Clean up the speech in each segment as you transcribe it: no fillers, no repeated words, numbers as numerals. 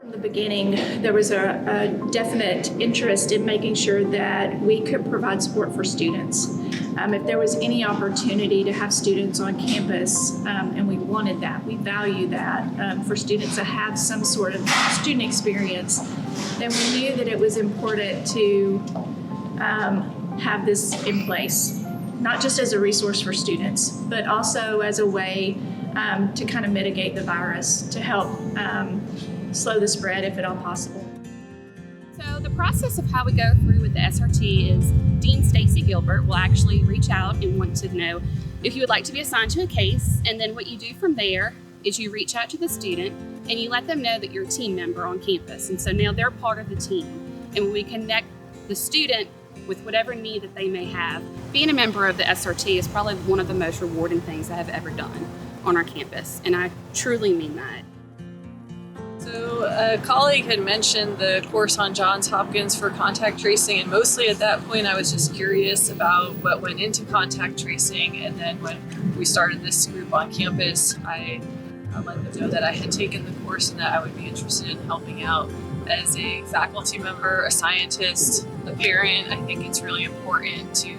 From the beginning, there was a definite interest in making sure that we could provide support for students. If there was any opportunity to have students on campus, and we wanted that, we value that, for students to have some sort of student experience, then we knew that it was important to have this in place, not just as a resource for students, but also as a way to kind of mitigate the virus, to help slow the spread if at all possible. So the process of how we go through with the SRT is Dean Stacy Gilbert will actually reach out and want to know if you would like to be assigned to a case, and then what you do from there is you reach out to the student and you let them know that you're a team member on campus, and so now they're part of the team, and when we connect the student with whatever need that they may have. Being a member of the SRT is probably one of the most rewarding things I have ever done on our campus, and I truly mean that. So a colleague had mentioned the course on Johns Hopkins for contact tracing, and mostly at that point I was just curious about what went into contact tracing, and then when we started this group on campus, I let them know that I had taken the course and that I would be interested in helping out as a faculty member, a scientist, a parent. I think it's really important to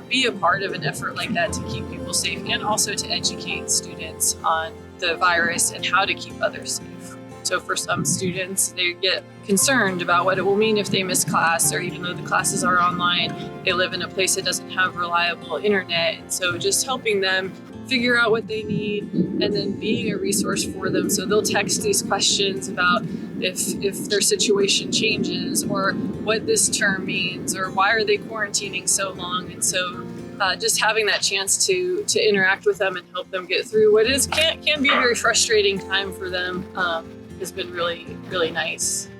be a part of an effort like that to keep people safe, and also to educate students on the virus and how to keep others safe. So for some students, they get concerned about what it will mean if they miss class, or even though the classes are online, they live in a place that doesn't have reliable internet. And so just helping them figure out what they need and then being a resource for them. So they'll text these questions about if their situation changes, or what this term means, or why are they quarantining so long. And so just having that chance to interact with them and help them get through what can be a very frustrating time for them has been really, really nice.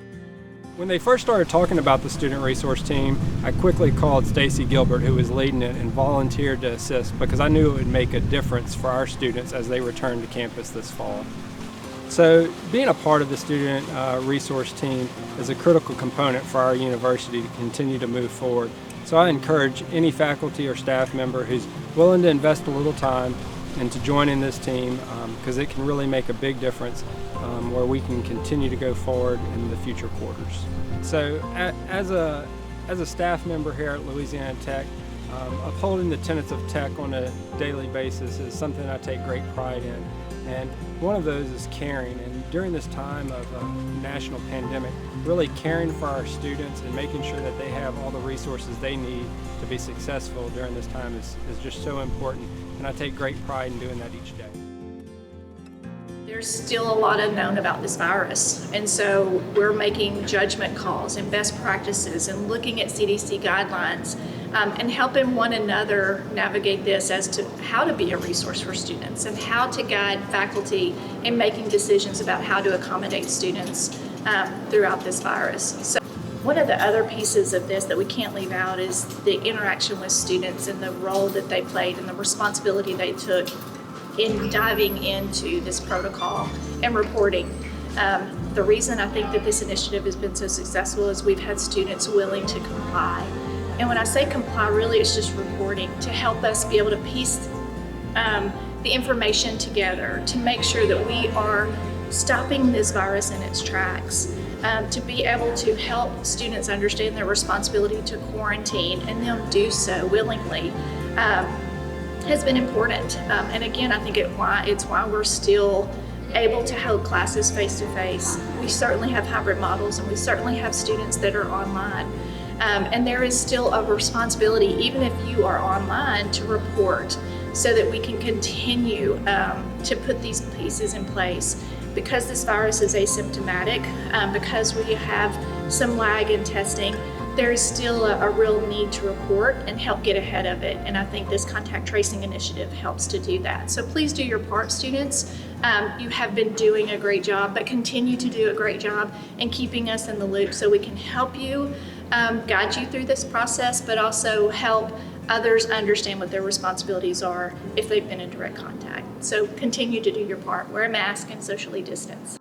When they first started talking about the student resource team, I quickly called Stacy Gilbert, who was leading it, and volunteered to assist because I knew it would make a difference for our students as they return to campus this fall. So being a part of the student resource team is a critical component for our university to continue to move forward. So I encourage any faculty or staff member who's willing to invest a little time and to join in this team, because it can really make a big difference where we can continue to go forward in the future quarters. So as a staff member here at Louisiana Tech, upholding the tenets of tech on a daily basis is something I take great pride in. And one of those is caring. And during this time of a national pandemic, really caring for our students and making sure that they have all the resources they need to be successful during this time is just so important. And I take great pride in doing that each day. There's still a lot unknown about this virus, and so we're making judgment calls and best practices and looking at CDC guidelines and helping one another navigate this as to how to be a resource for students and how to guide faculty in making decisions about how to accommodate students throughout this virus. So one of the other pieces of this that we can't leave out is the interaction with students and the role that they played and the responsibility they took in diving into this protocol and reporting. The reason I think that this initiative has been so successful is we've had students willing to comply. And when I say comply, really it's just reporting to help us be able to piece the information together to make sure that we are stopping this virus in its tracks, to be able to help students understand their responsibility to quarantine and them do so willingly. Has been important, and again, I think it's why we're still able to hold classes face-to-face. We certainly have hybrid models, and we certainly have students that are online, and there is still a responsibility, even if you are online, to report so that we can continue to put these pieces in place. Because this virus is asymptomatic, because we have some lag in testing, there is still a real need to report and help get ahead of it. And I think this contact tracing initiative helps to do that. So please do your part, students. You have been doing a great job, but continue to do a great job in keeping us in the loop so we can help you, guide you through this process, but also help others understand what their responsibilities are if they've been in direct contact. So continue to do your part. Wear a mask and socially distance.